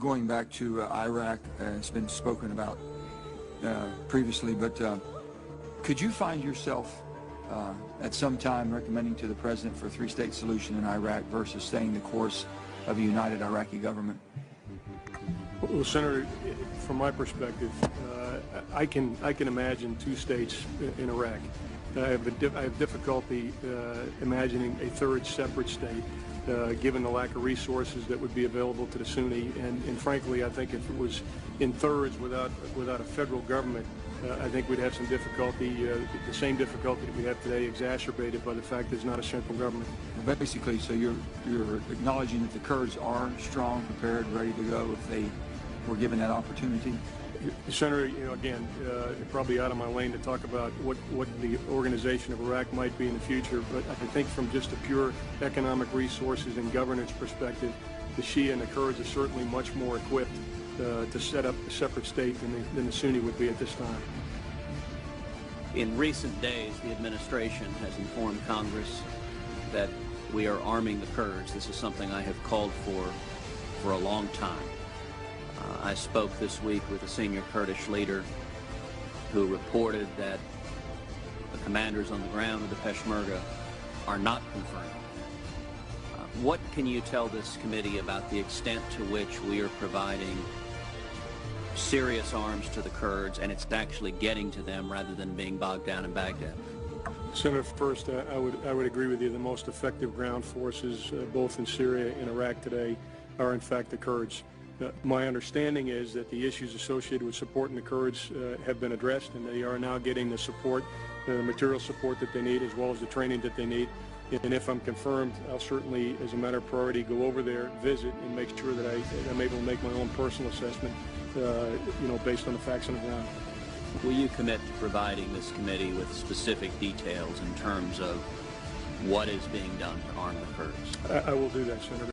going back to Iraq, it's been spoken about previously, but could you find yourself at some time recommending to the President for a three-state solution in Iraq versus staying the course of a united Iraqi government? Well, Senator, from my perspective, I can imagine two states in Iraq. I have difficulty imagining a third separate state, given the lack of resources that would be available to the Sunni. And frankly, I think if it was in thirds without a federal government, I think we'd have some difficulty, the same difficulty that we have today, exacerbated by the fact there's not a central government. Basically, so you're acknowledging that the Kurds are strong, prepared, ready to go if they were given that opportunity? Senator, again, probably out of my lane to talk about what the organization of Iraq might be in the future, but I think from just a pure economic resources and governance perspective, the Shia and the Kurds are certainly much more equipped to set up a separate state than the Sunni would be at this time. In recent days, the administration has informed Congress that we are arming the Kurds. This is something I have called for a long time. I spoke this week with a senior Kurdish leader who reported that the commanders on the ground of the Peshmerga are not confirmed. What can you tell this committee about the extent to which we are providing serious arms to the Kurds and it's actually getting to them rather than being bogged down in Baghdad? Senator, first, I would agree with you. The most effective ground forces, both in Syria and Iraq today, are in fact the Kurds. My understanding is that the issues associated with supporting the Kurds have been addressed, and they are now getting the support, the material support that they need, as well as the training that they need. And if I'm confirmed, I'll certainly, as a matter of priority, go over there, visit, and make sure that I'm able to make my own personal assessment, based on the facts on the ground. Will you commit to providing this committee with specific details in terms of what is being done to arm the Kurds? I will do that, Senator.